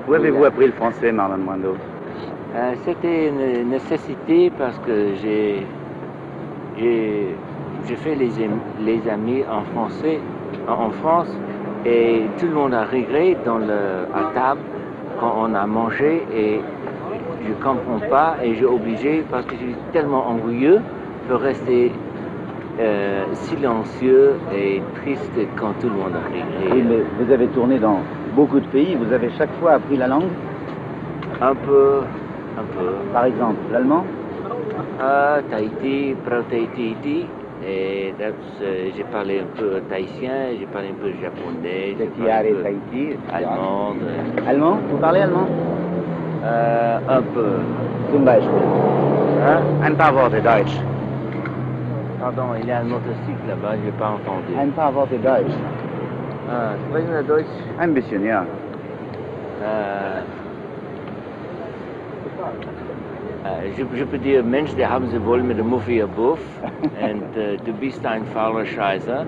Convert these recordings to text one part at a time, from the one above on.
Où avez-vous appris le français, Marlon Brando? C'était une nécessité parce que j'ai fait les amis en français en France et tout le monde a rigolé à table quand on a mangé et je ne comprends pas et j'ai obligé parce que je suis tellement ennuyeux de rester silencieux et triste quand tout le monde a rigolé. Oui, mais vous avez tourné dans beaucoup de pays, vous avez chaque fois appris la langue? Un peu. Par exemple, l'allemand? Tahiti, Tahiti, et j'ai parlé un peu tahitien, j'ai parlé un peu japonais, j'ai parlé un peu Tahiti, allemand. Allemand? Vous parlez allemand? Un peu. Zum Beispiel. Hein? Ein paar Worte Deutsch. Pardon, il y a un motocycle là-bas, je n'ai pas entendu. Ein paar Worte Deutsch. Sprechen Sie Deutsch? Ein bisschen, ja. Je peux dire, Mensch, die haben sie wohl mit dem Muffi Buff und du bist ein fauler Scheiße.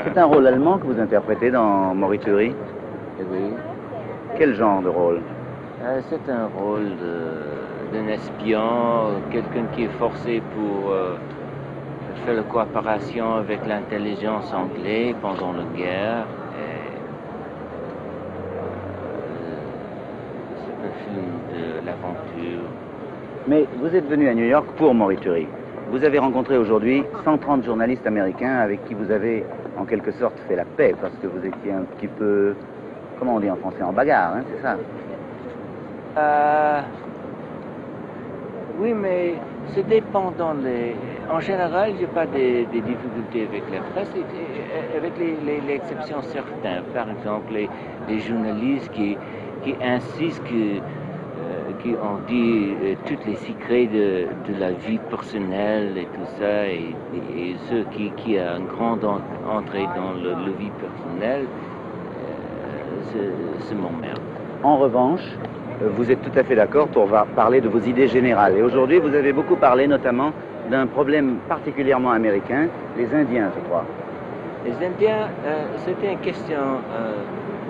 C'est un rôle allemand que vous interprétez dans Morituri? Oui. Quel genre de rôle? C'est un rôle d'un espion, quelqu'un qui est forcé pour faire la coopération avec l'intelligence anglaise pendant la guerre. C'est un film de l'aventure. Mais vous êtes venu à New York pour Morituri. Vous avez rencontré aujourd'hui 130 journalistes américains avec qui vous avez en quelque sorte fait la paix parce que vous étiez un petit peu, comment on dit en français, en bagarre, hein, c'est ça? Oui, mais c'est dépendant. En général, je n'ai pas des difficultés avec la presse, avec les exceptions certaines. Par exemple, les journalistes qui insistent qui ont dit tous les secrets de la vie personnelle et tout ça, et ceux qui ont une grande entrée dans la vie personnelle, c'est mon merde. En revanche, vous êtes tout à fait d'accord pour parler de vos idées générales. Et aujourd'hui, vous avez beaucoup parlé notamment d'un problème particulièrement américain, les Indiens, je crois. Les Indiens, c'était une question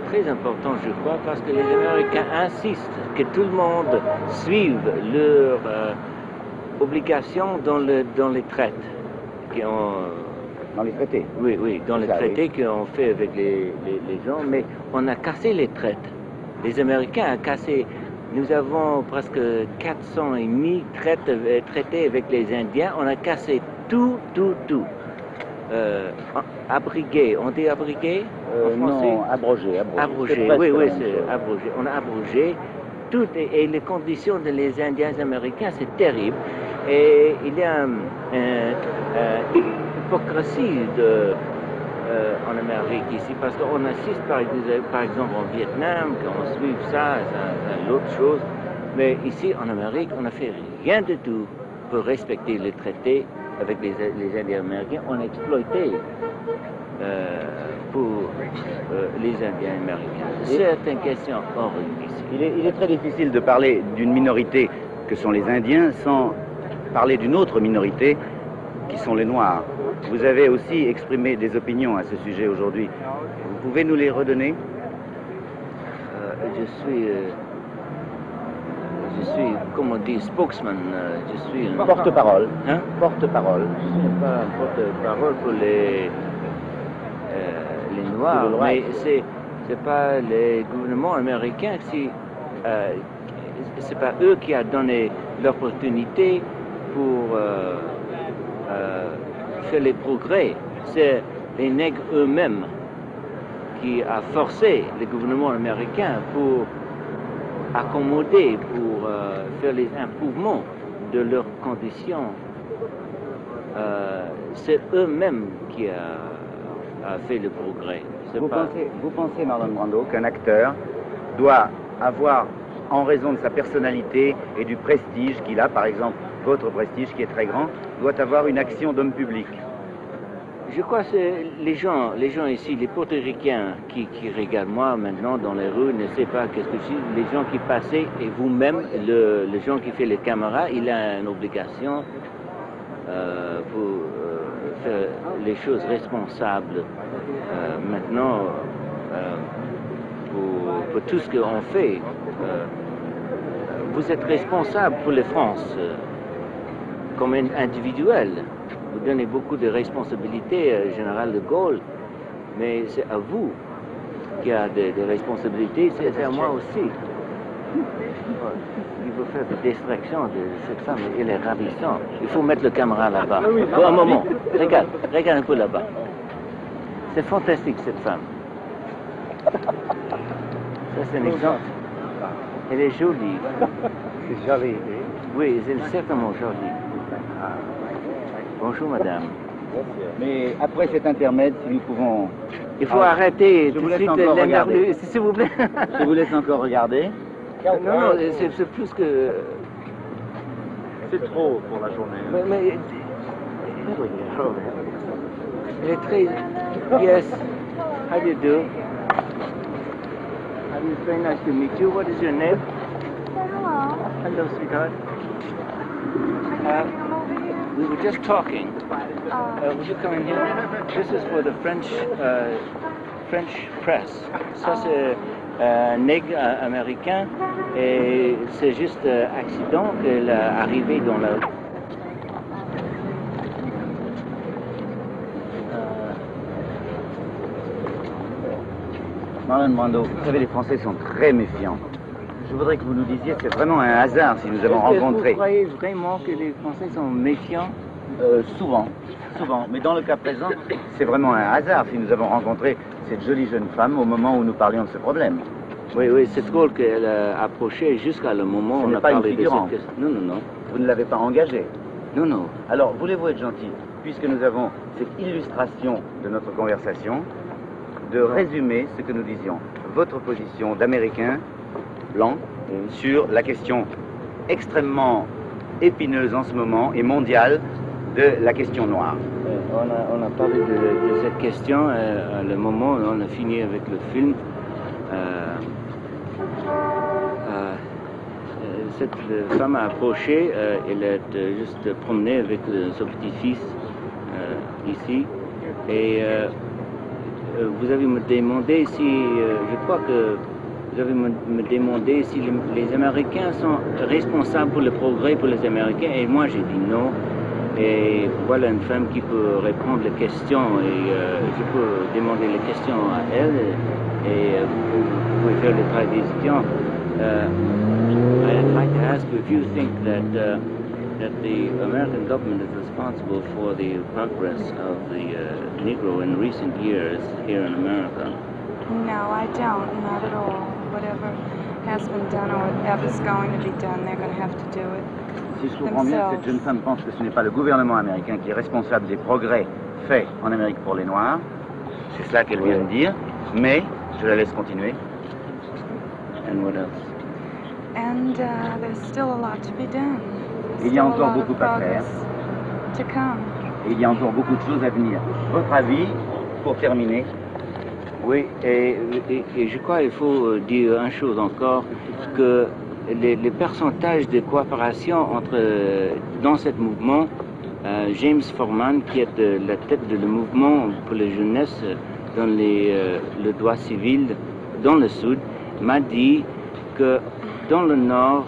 très importante, je crois, parce que les Américains insistent que tout le monde suive leurs obligations dans les traités. Dans les traités? Oui, dans les traités qu'on fait avec les gens, mais on a cassé les traités. Les Américains ont cassé. Nous avons presque 400,5 traités avec les Indiens. On a cassé tout. Abrigué. On dit abrigué en français? Non, abrogé. Abrogé, oui, c'est abrogé. On a abrogé tout et les conditions des Indiens américains, c'est terrible. Et il y a une hypocrisie en Amérique ici, parce qu'on assiste par exemple en Vietnam, qu'on suit ça, c'est l'autre chose. Mais ici en Amérique, on n'a fait rien du tout pour respecter les traités avec les Indiens américains. On a exploité pour les Indiens américains. C'est une question horrible ici. Il est très difficile de parler d'une minorité que sont les Indiens sans parler d'une autre minorité qui sont les Noirs. Vous avez aussi exprimé des opinions à ce sujet aujourd'hui. Vous pouvez nous les redonner? Je suis, comme on dit, spokesman. Je suis un porte-parole. Hein? Porte-parole. Je ne suis pas un porte-parole pour les Noirs, mais c'est pas les gouvernements américains c'est pas eux qui ont donné l'opportunité pour faire les progrès. C'est les nègres eux-mêmes qui a forcé le gouvernement américain pour accommoder, pour faire les improvements de leurs conditions. C'est eux-mêmes qui a fait le progrès. Vous pensez, Marlon Brando, qu'un acteur doit avoir, en raison de sa personnalité et du prestige qu'il a, par exemple votre prestige qui est très grand, doit avoir une action d'homme public? Je crois que les gens ici, les portoricains qui regardent moi maintenant dans les rues, ne savent pas qu'est-ce que je suis. Les gens qui passaient, et vous-même, le gens qui fait les caméras, il a une obligation pour faire les choses responsables. Maintenant, pour pour tout ce qu'on fait. Vous êtes responsable pour la France comme individuel. Vous donnez beaucoup de responsabilités au général de Gaulle, mais c'est à vous qui a des responsabilités, c'est à moi aussi. Il faut faire des distractions de cette femme, elle est ravissante. Il faut mettre le caméra là-bas. Bon, un moment, regarde un peu là-bas. C'est fantastique cette femme. Ça c'est un exemple. Elle est jolie. C'est joli. Oui, elle est certainement jolie. Bonjour madame. Mais après cet intermède, si nous pouvons... Il faut arrêter je tout vous de laisse suite encore regarder. s'il vous plaît. Je vous laisse encore regarder. Non, c'est plus que... C'est trop pour la journée. Mais elle est très... Yes. How do you do? It's very nice to meet you. What is your name? Hello. Hello, sweetheart. Are you coming over here? We were just talking. Would you come in here? This is for the French press. Ça, c'est un nègre américain et c'est juste accident qu'elle est arrivée dans la... Marlon Brando, vous savez, les Français sont très méfiants. Je voudrais que vous nous disiez, c'est vraiment un hasard si nous avons rencontré. Vous croyez vraiment que les Français sont méfiants? Souvent. Mais dans le cas présent, c'est vraiment un hasard si nous avons rencontré cette jolie jeune femme au moment où nous parlions de ce problème. Oui, c'est drôle qu'elle a approché jusqu'à le moment où on a pas une parlé de figurante. cette question. Non. Vous ne l'avez pas engagée. Non. Alors, voulez-vous être gentil, puisque nous avons cette illustration de notre conversation, de résumer ce que nous disions, votre position d'Américain blanc sur la question extrêmement épineuse en ce moment et mondiale de la question noire. On a parlé de cette question à le moment où on a fini avec le film. Cette femme a approché, elle est juste promenée avec son petit-fils ici. Et vous avez me demandé si, je crois que vous avez me demandé si les Américains sont responsables pour le progrès pour les Américains. Et moi j'ai dit non. Et voilà une femme qui peut répondre les questions et je peux demander les questions à elle et vous pouvez faire le travail des étudiants. I'd like to ask you if you think that the American government is responsible for the progress of the Negro in recent years here in America. No, I don't. Not at all. Whatever has been done or whatever's going to be done, they're going to have to do it. Si je comprends bien, cette jeune femme pense que ce n'est pas le gouvernement américain qui est responsable des progrès faits en Amérique pour les Noirs. C'est cela qu'elle vient de dire, mais je la laisse continuer. And what else? And there's still a lot to be done. Il y a Still encore a lot beaucoup of à faire. progress to come. Et il y a encore beaucoup de choses à venir. Votre avis, pour terminer? Oui, et je crois qu'il faut dire une chose encore, que les pourcentages de coopération dans ce mouvement, James Forman, qui est la tête de le mouvement pour la jeunesse dans le droit civil dans le Sud, m'a dit que dans le Nord,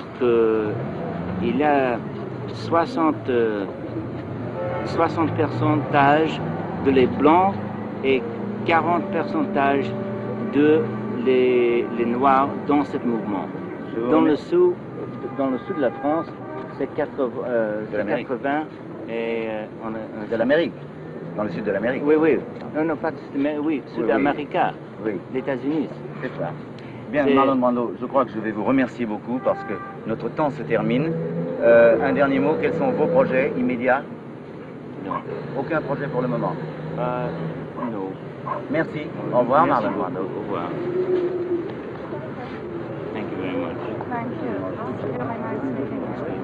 il y a 60 pourcentages de les Blancs et 40 pourcentages de les Noirs dans ce mouvement. Dans le sud de la France, c'est 80 et De l'Amérique, dans le sud de l'Amérique. Oui. Non, pas mais oui, Sud-Amérique, Oui, les États-Unis. c'est ça. Bien, Marlon Brando, je crois que je vais vous remercier beaucoup parce que notre temps se termine. Un dernier mot, quels sont vos projets immédiats? Non. Aucun projet pour le moment. Non. Merci. Au revoir, Merci Marlon beaucoup. Brando. Au revoir. Thank you very much. Thank you. It's really nice meeting you.